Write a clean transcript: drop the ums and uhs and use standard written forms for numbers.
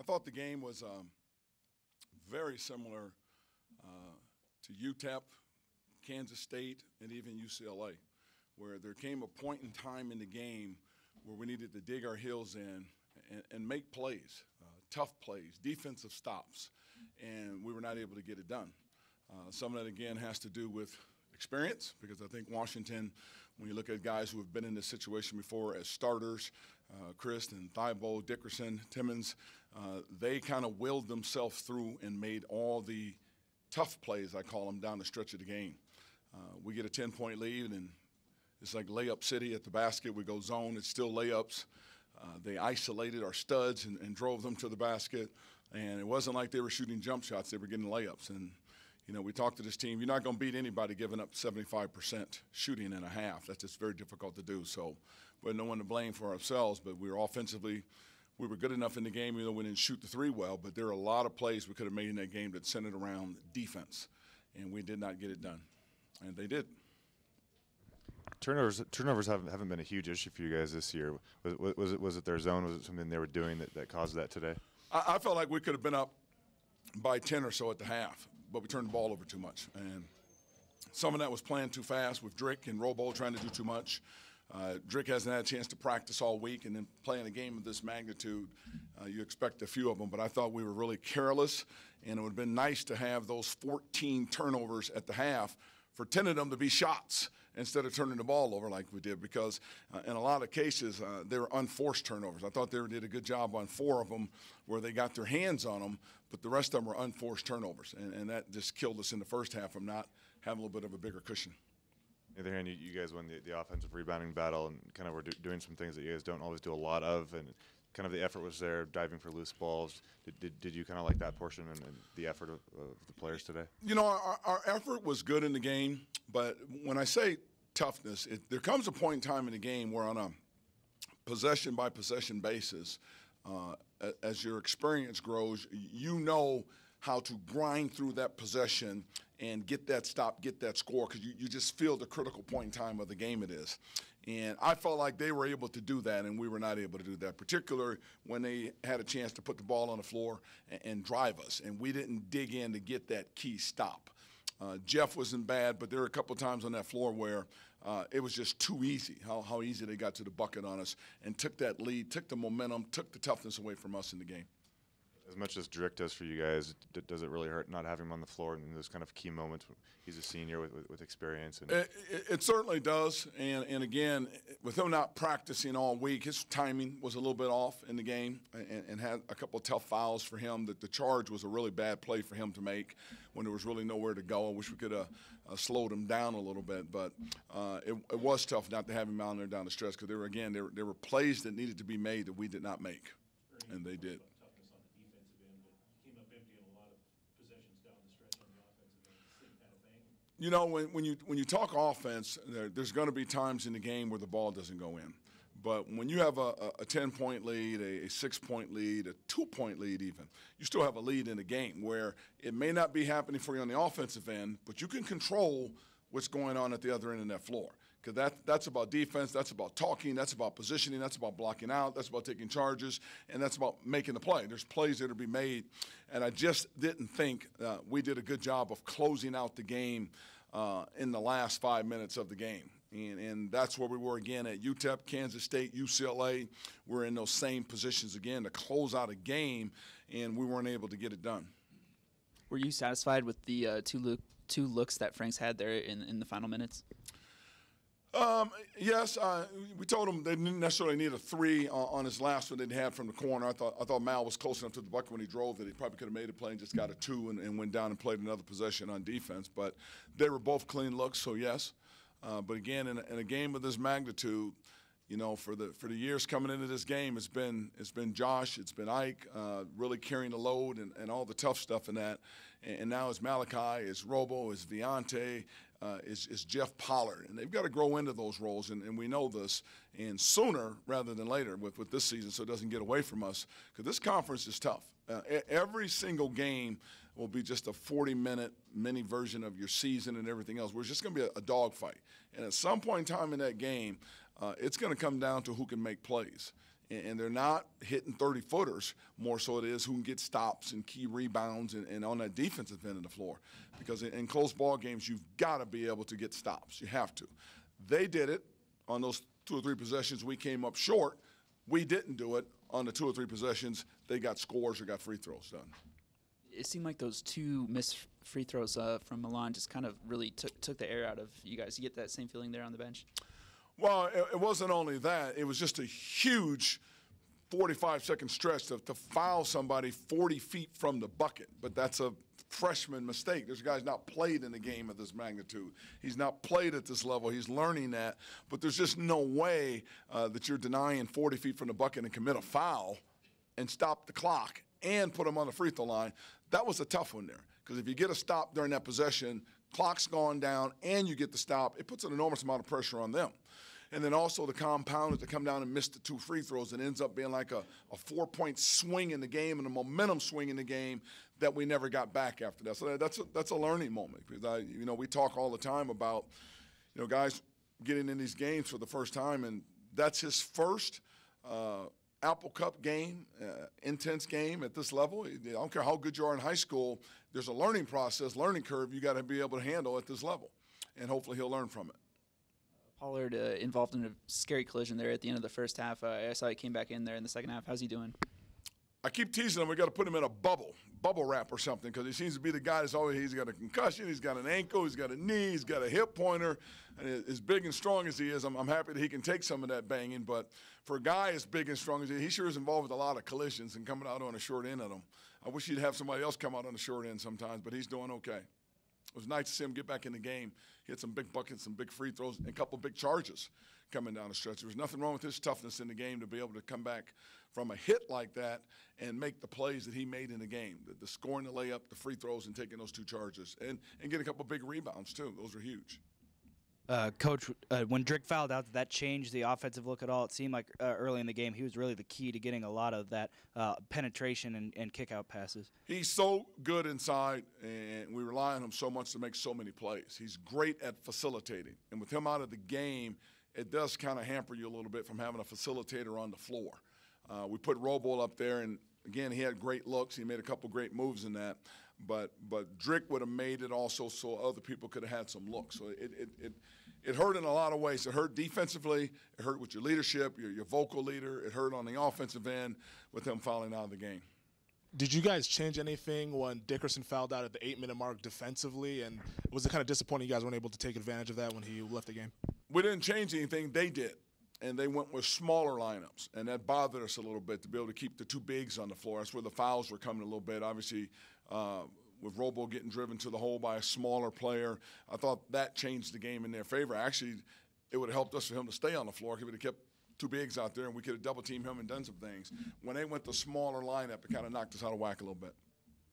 I thought the game was very similar to UTEP, Kansas State, and even UCLA, where there came a point in time in the game where we needed to dig our heels in and make plays, tough plays, defensive stops, and we were not able to get it done. Some of that, again, has to do with experience, because I think Washington, when you look at guys who have been in this situation before as starters, Chris and Thibault, Dickerson, Timmons, they kind of willed themselves through and made all the tough plays, I call them, down the stretch of the game. We get a 10-point lead, and it's like layup city at the basket. We go zone, it's still layups. They isolated our studs and drove them to the basket, and it wasn't like they were shooting jump shots. They were getting layups. And you know, we talked to this team. You're not going to beat anybody giving up 75% shooting in a half. That's just very difficult to do. So we had no one to blame for ourselves, but we were offensively, we were good enough in the game, even though we didn't shoot the three well. But there are a lot of plays we could have made in that game that centered around defense, and we did not get it done. And they did. Turnovers haven't been a huge issue for you guys this year. Was it their zone? Was it something they were doing that caused that today? I felt like we could have been up by 10 or so at the half, but we turned the ball over too much. And some of that was playing too fast with Drick and Robo trying to do too much. Drick hasn't had a chance to practice all week, and then playing a game of this magnitude, you expect a few of them. But I thought we were really careless, and it would have been nice to have those 14 turnovers at the half for 10 of them to be shots instead of turning the ball over like we did, because in a lot of cases, they were unforced turnovers. I thought they did a good job on 4 of them where they got their hands on them, but the rest of them were unforced turnovers, and that just killed us in the first half from not having a little bit of a bigger cushion. On the other hand, you guys won the offensive rebounding battle and kind of were doing some things that you guys don't always do a lot of, and kind of the effort was there, diving for loose balls. Did you kind of like that portion and the effort of the players today? You know, our effort was good in the game, but when I say toughness, there comes a point in time in the game where on a possession-by-possession basis, as your experience grows, you know how to grind through that possession and get that stop, get that score, because you just feel the critical point in time of the game it is. And I felt like they were able to do that, and we were not able to do that, particularly when they had a chance to put the ball on the floor and drive us, and we didn't dig in to get that key stop. Jeff wasn't bad, but there were a couple of times on that floor where it was just too easy, how easy they got to the bucket on us and took that lead, took the momentum, took the toughness away from us in the game. As much as Drick does for you guys, does it really hurt not having him on the floor in those kind of key moments? He's a senior with experience. And it certainly does. And again, with him not practicing all week, his timing was a little bit off in the game and had a couple of tough fouls for him. The charge was a really bad play for him to make when there was really nowhere to go. I wish we could have slowed him down a little bit. But it was tough not to have him out there down the stretch, because there were plays that needed to be made that we did not make, and they did. You know, when you talk offense, there's going to be times in the game where the ball doesn't go in. But when you have a 10-point lead, a 6-point lead, a 2-point lead even, you still have a lead in the game where it may not be happening for you on the offensive end, but you can control what's going on at the other end of that floor. Because that's about defense, that's about talking, that's about positioning, that's about blocking out, that's about taking charges, and that's about making the play. There's plays that are to be made, and I just didn't think we did a good job of closing out the game in the last 5 minutes of the game. And that's where we were again at UTEP, Kansas State, UCLA. We're in those same positions again to close out a game, and we weren't able to get it done. Were you satisfied with the two looks that Franks had there in the final minutes? Yes, we told him they didn't necessarily need a 3 on his last one that he had from the corner. I thought Mal was close enough to the bucket when he drove that he probably could have made a play and just got a 2 and went down and played another possession on defense. But they were both clean looks, so yes. But again, in a game of this magnitude, you know, for the years coming into this game, it's been Josh, it's been Ike, really carrying the load and all the tough stuff in that. And now it's Malachi, it's Robo, it's Viante, it's Jeff Pollard. And they've got to grow into those roles, and we know this, and sooner rather than later with this season, so it doesn't get away from us, because this conference is tough. Every single game will be just a 40-minute mini version of your season and everything else. We're just going to be a dogfight. And at some point in time in that game, it's going to come down to who can make plays. and they're not hitting 30-footers. More so it is who can get stops and key rebounds and on that defensive end of the floor. Because in close ball games, you've got to be able to get stops. You have to. They did it on those 2 or 3 possessions we came up short. We didn't do it on the 2 or 3 possessions. They got scores or got free throws done. It seemed like those 2 missed free throws from Milan just kind of really took the air out of you guys. You get that same feeling there on the bench? Well, it wasn't only that. It was just a huge 45-second stretch to foul somebody 40 feet from the bucket. But that's a freshman mistake. This guy's not played in a game of this magnitude. He's not played at this level. He's learning that. But there's just no way that you're denying 40 feet from the bucket and commit a foul and stop the clock and put him on the free throw line. That was a tough one there. Because if you get a stop during that possession, clock's gone down, and you get the stop, it puts an enormous amount of pressure on them. And then also the compounders to come down and miss the 2 free throws, and it ends up being like a 4-point swing in the game and a momentum swing in the game that we never got back after that. So that's a learning moment. Because we talk all the time about guys getting in these games for the first time, and that's his first Apple Cup game, intense game at this level. I don't care how good you are in high school. There's a learning process, learning curve you got to be able to handle at this level, and hopefully he'll learn from it. Pollard involved in a scary collision there at the end of the first half. I saw he came back in there in the second half. How's he doing? I keep teasing him. We got to put him in a bubble wrap or something, because he seems to be the guy that's always, he's got a concussion, he's got an ankle, he's got a knee, he's got a hip pointer. And as big and strong as he is, I'm happy that he can take some of that banging. But for a guy as big and strong as he sure is involved with a lot of collisions and coming out on a short end of them. I wish he'd have somebody else come out on the short end sometimes, but he's doing okay. It was nice to see him get back in the game. He had some big buckets, some big free throws, and a couple big charges coming down the stretch. There was nothing wrong with his toughness in the game to be able to come back from a hit like that and make the plays that he made in the game. The scoring, the layup, the free throws, and taking those 2 charges. And get a couple big rebounds, too. Those are huge. Coach, when Drick fouled out, did that change the offensive look at all? It seemed like early in the game he was really the key to getting a lot of that penetration and kick-out passes. He's so good inside, and we rely on him so much to make so many plays. He's great at facilitating. And with him out of the game, it does kind of hamper you a little bit from having a facilitator on the floor. We put Robo up there, and, again, he had great looks. He made a couple great moves in that. But Drick would have made it also so other people could have had some looks. So it hurt in a lot of ways. It hurt defensively. It hurt with your leadership, your vocal leader. It hurt on the offensive end with him fouling out of the game. Did you guys change anything when Dickerson fouled out at the 8-minute mark defensively? And was it kind of disappointing you guys weren't able to take advantage of that when he left the game? We didn't change anything. They did. And they went with smaller lineups. And that bothered us a little bit to be able to keep the 2 bigs on the floor. That's where the fouls were coming a little bit. Obviously, with Robo getting driven to the hole by a smaller player, I thought that changed the game in their favor. Actually, it would have helped us for him to stay on the floor. He would have kept 2 bigs out there, and we could have double-teamed him and done some things. When they went the smaller lineup, it kind of knocked us out of whack a little bit.